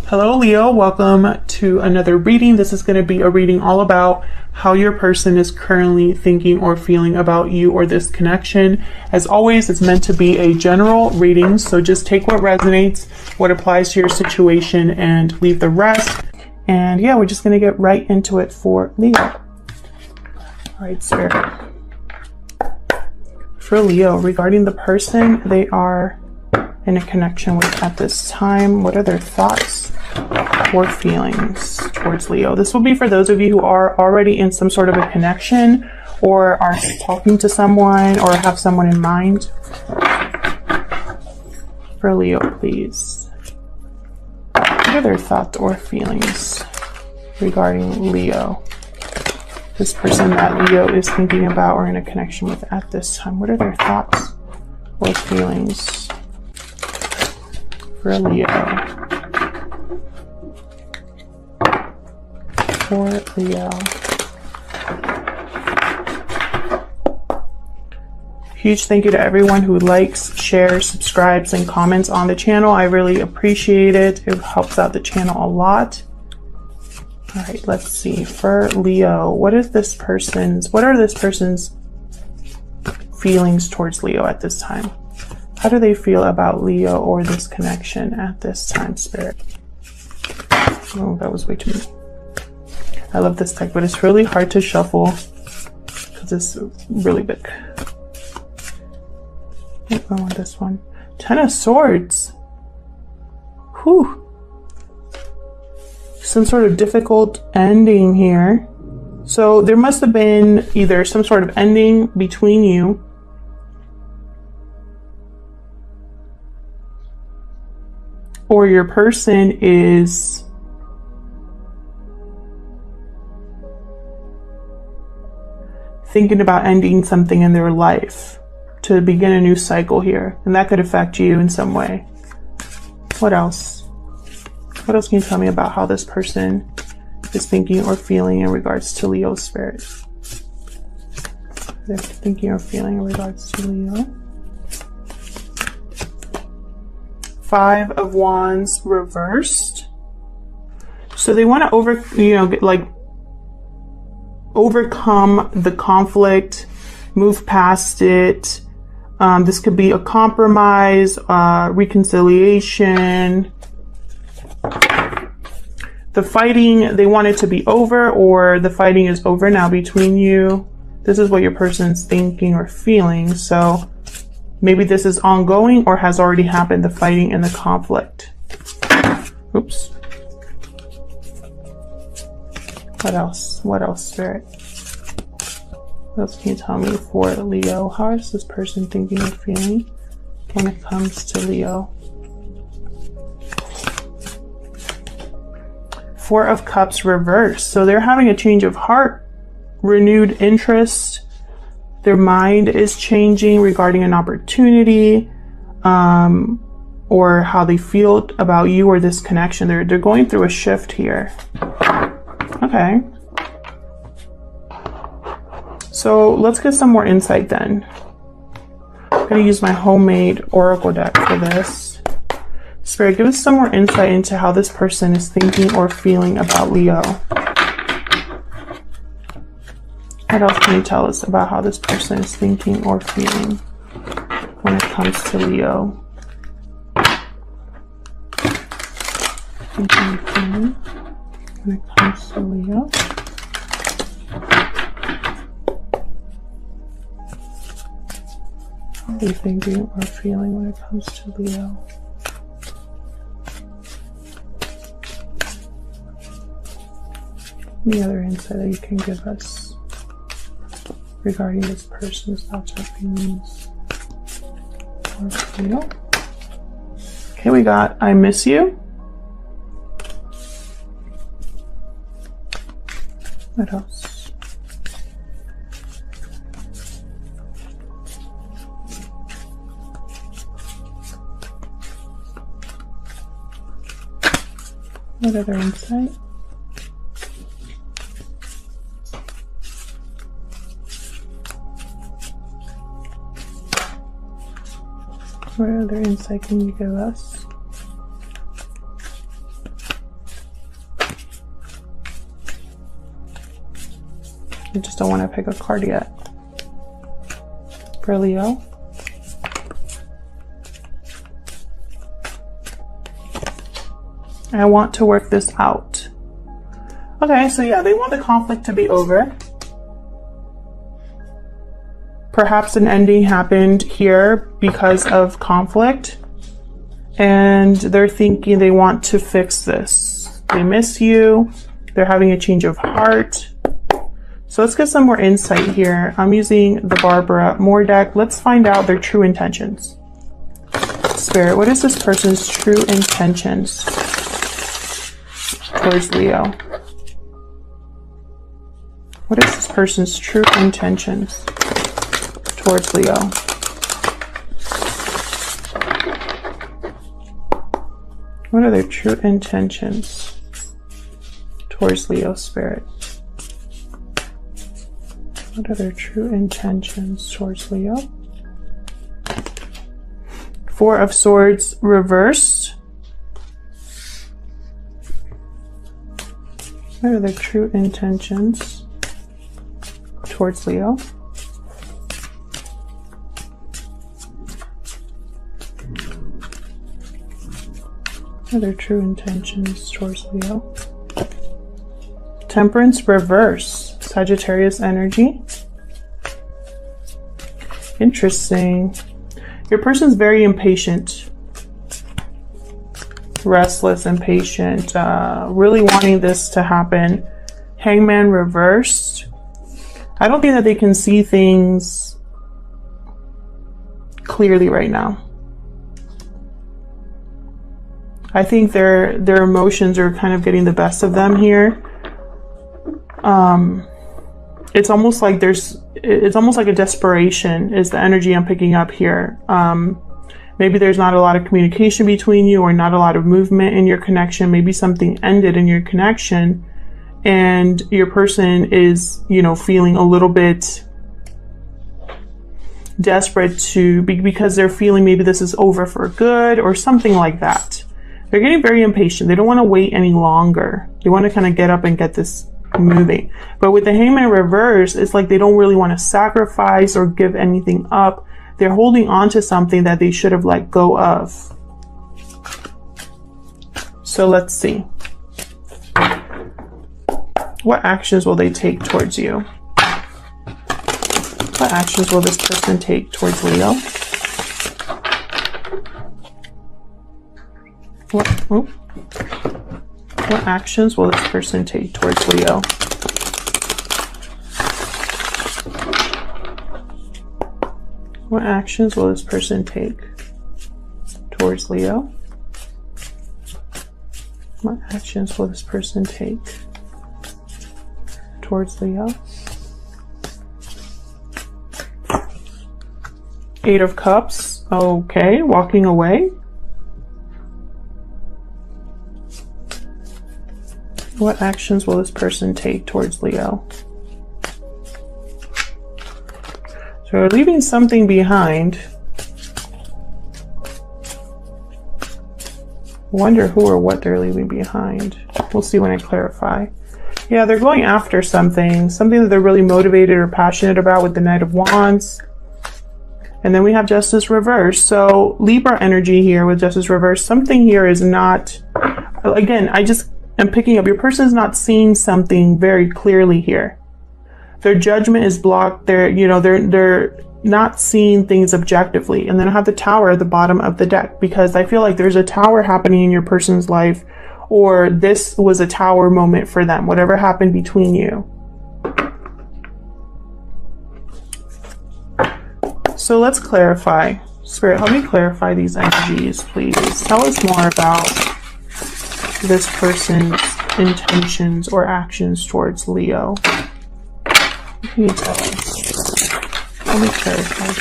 Hello Leo, welcome to another reading. This is going to be a reading all about how your person is currently thinking or feeling about you or this connection. As always, it's meant to be a general reading, so just take what resonates, what applies to your situation, and leave the rest. And yeah, we're just going to get right into it for Leo. All right, Spirit. For Leo, regarding the person they are in a connection with at this time, what are their thoughts or feelings towards Leo? This will be for those of you who are already in some sort of a connection or are talking to someone or have someone in mind. For Leo, please. What are their thoughts or feelings regarding Leo? This person that Leo is thinking about or in a connection with at this time. What are their thoughts or feelings for Leo? For Leo. Huge thank you to everyone who likes, shares, subscribes, and comments on the channel. I really appreciate it. It helps out the channel a lot. All right, let's see. For Leo, what are this person's feelings towards Leo at this time? How do they feel about Leo or this connection at this time, Spirit? Oh, that was way too many. I love this deck, but it's really hard to shuffle because it's really big. I want this one. 10 of Swords. Whew. Some sort of difficult ending here. So there must have been either some sort of ending between you, or your person is thinking about ending something in their life to begin a new cycle here. And that could affect you in some way. What else? What else can you tell me about how this person is thinking or feeling in regards to Leo's Spirit? They're thinking or feeling in regards to Leo. 5 of Wands reversed. So they want to overcome the conflict, move past it. This could be a compromise, reconciliation. The fighting, they want it to be over, or the fighting is over now between you. This is what your person's thinking or feeling. So maybe this is ongoing or has already happened, the fighting and the conflict. Oops. What else? What else, Spirit? What else can you tell me for Leo? How is this person thinking or feeling when it comes to Leo? 4 of Cups reversed. So they're having a change of heart, renewed interest. Their mind is changing regarding an opportunity, or how they feel about you or this connection. They're going through a shift here. Okay. So let's get some more insight then. I'm going to use my homemade oracle deck for this. Spirit, give us some more insight into how this person is thinking or feeling about Leo. What else can you tell us about how this person is thinking or feeling when it comes to Leo? Thinking or feeling when it comes to Leo. How are you thinking or feeling when it comes to Leo? Any other insight that you can give us regarding this person's thoughts or feelings towards Leo? Okay, we got I miss you. What else? What other insight? What other insight can you give us? I just don't want to pick a card yet. For Leo. I want to work this out. Okay, so yeah, they want the conflict to be over. Perhaps an ending happened here because of conflict. And they're thinking they want to fix this. They miss you. They're having a change of heart. So let's get some more insight here. I'm using the Barbara Moore deck. Let's find out their true intentions. Spirit, what is this person's true intentions towards Leo? What is this person's true intentions towards Leo? What are their true intentions towards Leo, Spirit? What are their true intentions towards Leo? Four of Swords reversed. What are their true intentions towards Leo? What are their true intentions towards Leo? Temperance reverse. Sagittarius energy. Interesting. Your person's very impatient. Restless, impatient. Really wanting this to happen. Hangman reversed. I don't think that they can see things clearly right now. I think their emotions are kind of getting the best of them here. It's almost like a desperation is the energy I'm picking up here. Maybe there's not a lot of communication between you or not a lot of movement in your connection. Maybe something ended in your connection and your person is, you know, feeling a little bit desperate because they're feeling maybe this is over for good or something like that. They're getting very impatient. They don't want to wait any longer. They want to kind of get up and get this moving. But with the Hangman reverse, it's like they don't really want to sacrifice or give anything up. They're holding on to something that they should have let go of. So let's see. What actions will they take towards you? What actions will this person take towards Leo? What actions will this person take towards Leo? What actions will this person take towards Leo? What actions will this person take towards Leo? Eight of Cups. Okay, walking away. What actions will this person take towards Leo? So we're leaving something behind. Wonder who or what they're leaving behind. We'll see when I clarify. Yeah, they're going after something that they're really motivated or passionate about with the Knight of Wands. And then we have Justice reversed. So Libra energy here with Justice reversed. Something here is not, again, I'm picking up, your person is not seeing something very clearly here. Their judgment is blocked. They're not seeing things objectively. And then I have the Tower at the bottom of the deck because I feel like there's a tower happening in your person's life, or this was a tower moment for them, whatever happened between you. So let's clarify. Spirit, help me clarify these energies, please. Tell us more about this person's intentions or actions towards Leo. What can you tell us? Let me clarify.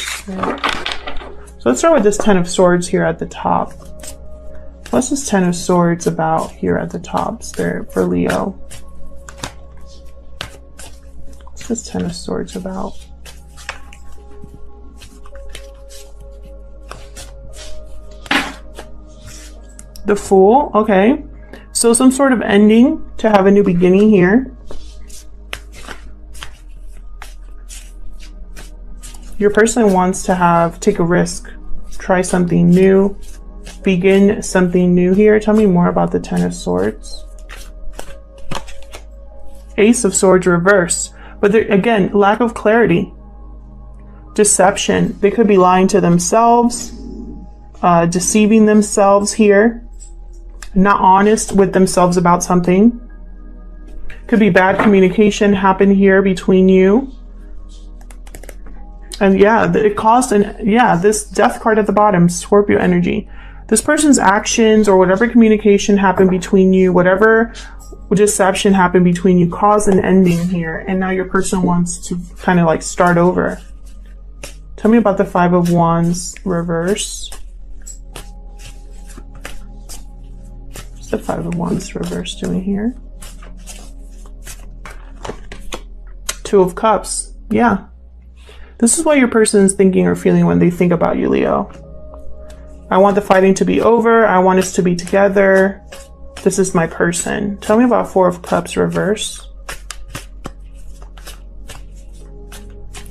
So let's start with this Ten of Swords here at the top. What's this Ten of Swords about here at the top, Spirit, for Leo? What's this Ten of Swords about? The Fool, okay. So some sort of ending to have a new beginning here. Your person wants to take a risk, try something new, begin something new here. Tell me more about the Ten of Swords. Ace of Swords reverse. But there, again, lack of clarity. Deception. They could be lying to themselves, deceiving themselves here, not honest with themselves about something. Could be bad communication happen here between you. And yeah, it caused this Death card at the bottom, Scorpio energy. This person's actions or whatever communication happened between you, whatever deception happened between you caused an ending here. And now your person wants to kind of like start over. Tell me about the Five of Wands reverse. What's the Five of Wands reverse doing here? Two of Cups. Yeah. This is what your person is thinking or feeling when they think about you, Leo. I want the fighting to be over. I want us to be together. This is my person. Tell me about Four of Cups reverse.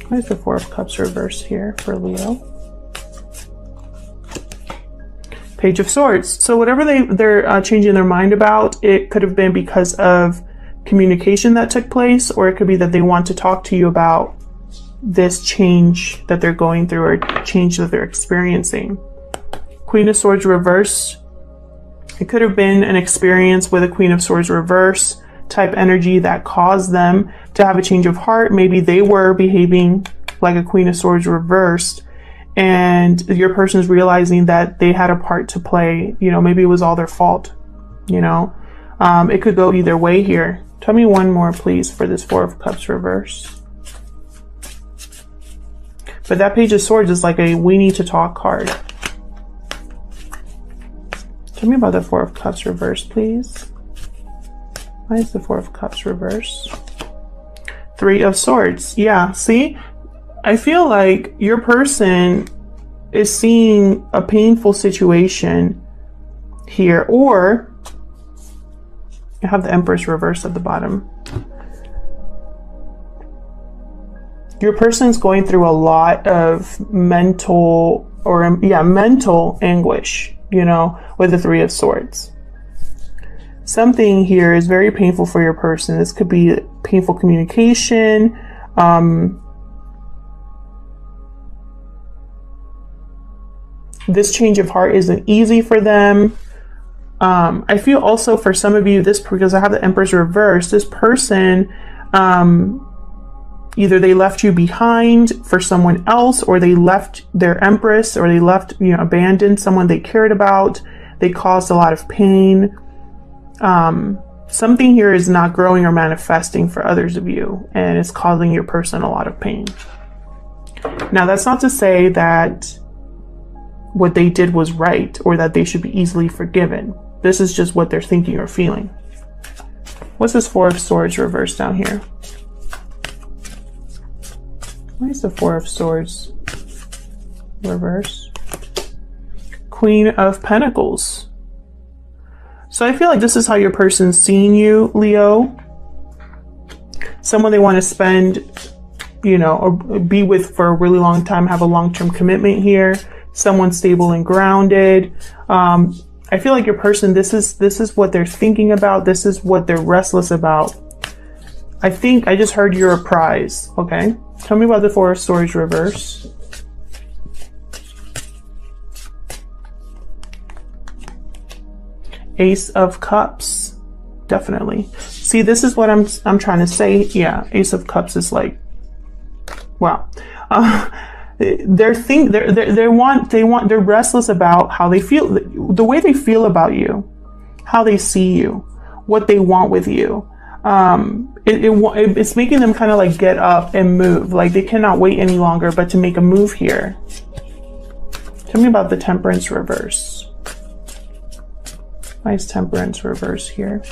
What is the Four of Cups reverse here for Leo? Page of Swords. So whatever they're changing their mind about, it could have been because of communication that took place, or it could be that they want to talk to you about this change that they're going through or change that they're experiencing. Queen of Swords reverse. It could have been an experience with a Queen of Swords reverse type energy that caused them to have a change of heart. Maybe they were behaving like a Queen of Swords reversed, and your person is realizing that they had a part to play. You know, maybe it was all their fault. You know, it could go either way here. Tell me one more, please, for this Four of Cups reverse. But that Page of Swords is like a we need to talk card. Tell me about the Four of Cups reverse, please. Why is the Four of Cups reverse? Three of Swords. Yeah, see? I feel like your person is seeing a painful situation here, or I have the Empress reverse at the bottom. Your person's going through a lot of mental anguish, you know, with the Three of Swords. Something here is very painful for your person. This could be painful communication. This change of heart isn't easy for them. I feel also for some of you, because I have the Empress reverse, this person, either they left you behind for someone else, or they left their Empress, or they left, abandoned someone they cared about. They caused a lot of pain. Something here is not growing or manifesting for others of you, and it's causing your person a lot of pain. Now, that's not to say that what they did was right or that they should be easily forgiven. This is just what they're thinking or feeling. What's this Four of Swords reverse down here? Why is the Four of Swords reverse? Queen of Pentacles. So I feel like this is how your person's seeing you, Leo. Someone they want to spend, or be with for a really long time, have a long-term commitment here. Someone stable and grounded. I feel like your person, this is what they're thinking about. This is what they're restless about. I think I just heard you're a prize. Okay. Tell me about the Four of Swords reverse. Ace of Cups. Definitely. See, this is what I'm trying to say. Yeah, Ace of Cups is like, wow. They're restless about how they feel, the way they feel about you, how they see you, what they want with you. It's making them kind of like get up and move. Like they cannot wait any longer but to make a move here. Tell me about the Temperance reverse. Why is Temperance reverse here?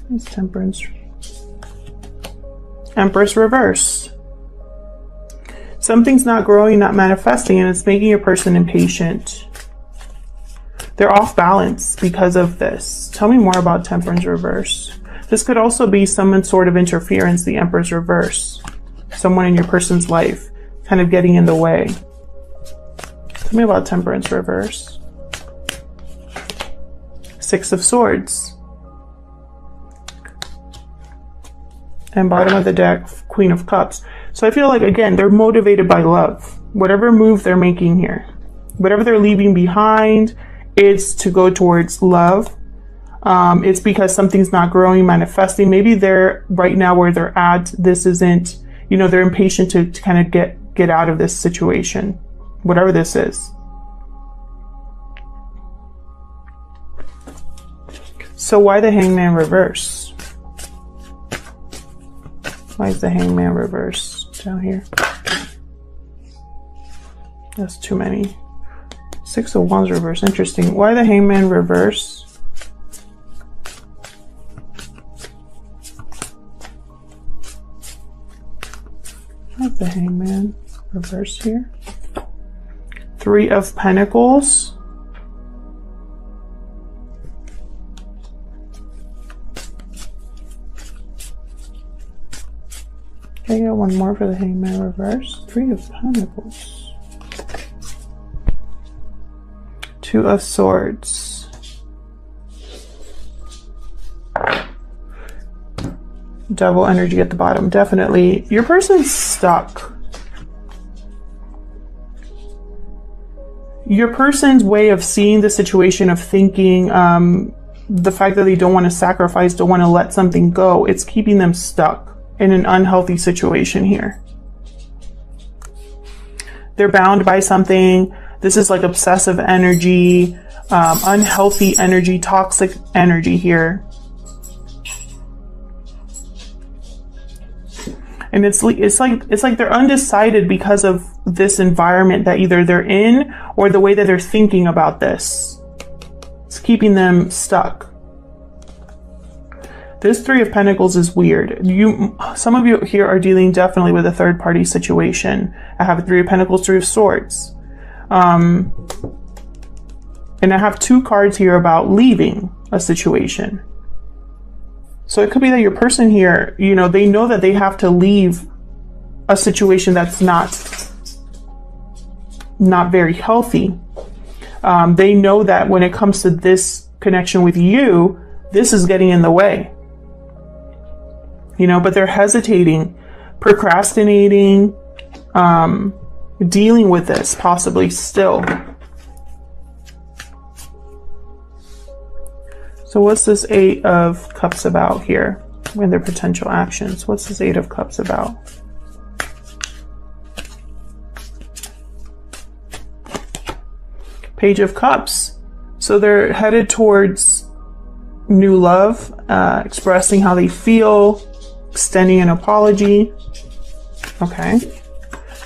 What's Temperance? Empress reverse. Something's not growing, not manifesting, and it's making your person impatient. They're off balance because of this. Tell me more about Temperance reverse. This could also be some sort of interference, the Emperor's reverse. Someone in your person's life kind of getting in the way. Tell me about Temperance reverse. Six of Swords. And bottom of the deck, Queen of Cups. So I feel like, again, they're motivated by love. Whatever move they're making here, whatever they're leaving behind, it's to go towards love. It's because something's not growing, manifesting. Maybe they're right now where they're at. This isn't, you know, they're impatient to kind of get out of this situation, whatever this is. So why the Hangman reverse? Why is the Hangman reverse down here? That's too many. Six of Wands reverse. Interesting. Why the Hangman reverse? What's the Hangman reverse here? Three of Pentacles. I got one more for the Hangman reverse. Three of Pentacles. Two of Swords. Devil energy at the bottom. Definitely. Your person's stuck. Your person's way of seeing the situation, of thinking, the fact that they don't want to sacrifice, don't want to let something go, it's keeping them stuck in an unhealthy situation here. They're bound by something. This is like obsessive energy, unhealthy energy, toxic energy here. And it's like they're undecided because of this environment that either they're in or the way that they're thinking about this. It's keeping them stuck. This Three of Pentacles is weird. Some of you here are dealing definitely with a third party situation. I have a Three of Pentacles, Three of Swords. And I have two cards here about leaving a situation. So it could be that your person here, you know, they know that they have to leave a situation that's not very healthy. They know that when it comes to this connection with you, this is getting in the way. You know, but they're hesitating, procrastinating, dealing with this possibly still. So what's this Eight of Cups about here and their potential actions? What's this Eight of Cups about? Page of Cups. So they're headed towards new love, expressing how they feel, extending an apology. Okay.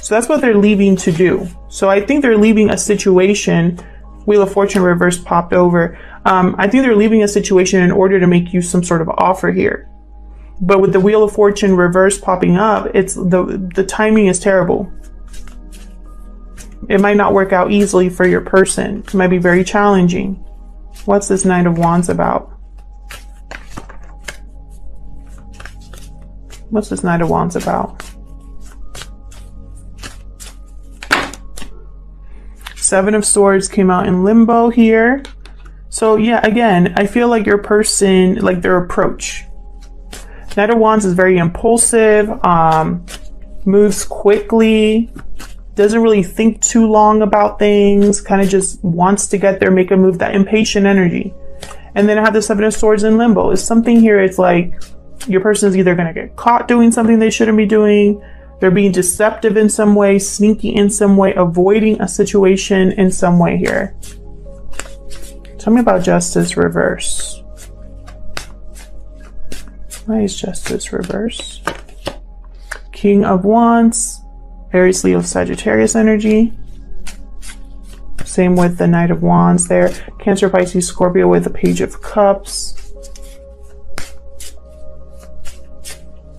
So that's what they're leaving to do. So I think they're leaving a situation. Wheel of Fortune reverse popped over. I think they're leaving a situation in order to make you some sort of offer here. But with the Wheel of Fortune reverse popping up, it's the timing is terrible. It might not work out easily for your person. It might be very challenging. What's this Knight of Wands about? What's this Knight of Wands about? Seven of Swords came out in limbo here. So yeah, again, I feel like your person, like their approach. Knight of Wands is very impulsive, moves quickly, doesn't really think too long about things, kind of just wants to get there, make a move, that impatient energy. And then I have the Seven of Swords in limbo. It's something here, it's like your person is either going to get caught doing something they shouldn't be doing, they're being deceptive in some way, sneaky in some way, avoiding a situation in some way here. Tell me about Justice reverse. Why is Justice reverse? King of Wands, Aries, Leo, Sagittarius energy. Same with the Knight of Wands there. Cancer, Pisces, Scorpio with the Page of Cups.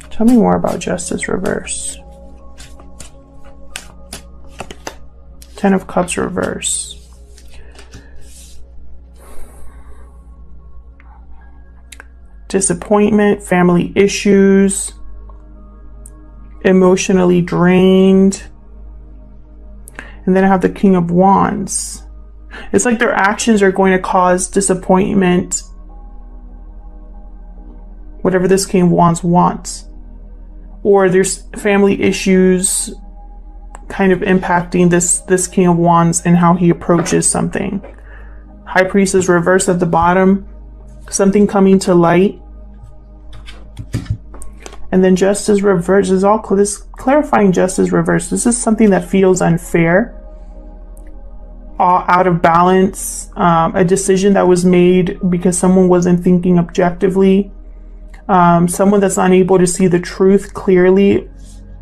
Tell me more about Justice reverse. Ten of Cups reverse. disappointment, family issues, emotionally drained. And then I have the King of Wands. It's like their actions are going to cause disappointment, whatever this King of Wands wants. Or there's family issues kind of impacting this King of Wands and how he approaches something. High Priestess reverse at the bottom, something coming to light. And then Justice reverse is all this clarifying Justice reverse. This is something that feels unfair, out of balance, a decision that was made because someone wasn't thinking objectively, someone that's unable to see the truth clearly,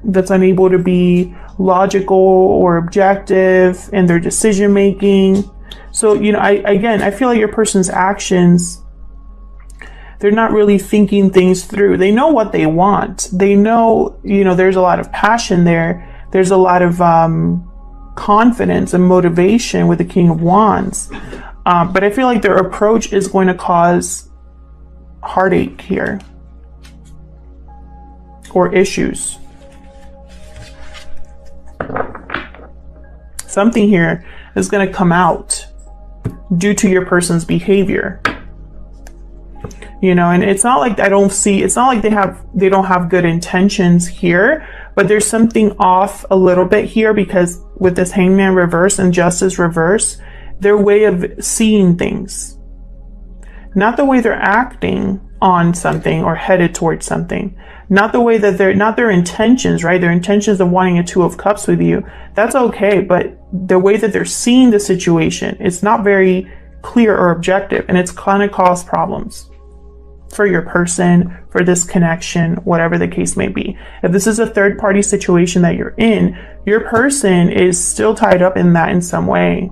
that's unable to be logical or objective in their decision making. So, you know, I feel like your person's actions, they're not really thinking things through. They know what they want. They know, you know, there's a lot of passion there. There's a lot of confidence and motivation with the King of Wands. But I feel like their approach is going to cause heartache here, or issues. Something here is going to come out due to your person's behavior. You know, and it's not like it's not like they don't have good intentions here, but there's something off a little bit here, because with this Hangman reverse and Justice reverse, their way of seeing things, not the way they're acting on something or headed towards something, not the way that not their intentions, right? Their intentions of wanting a Two of Cups with you, that's okay, but the way that they're seeing the situation, it's not very clear or objective, and it's gonna cause problems for your person, for this connection, whatever the case may be. If this is a third party situation that you're in, your person is still tied up in that in some way.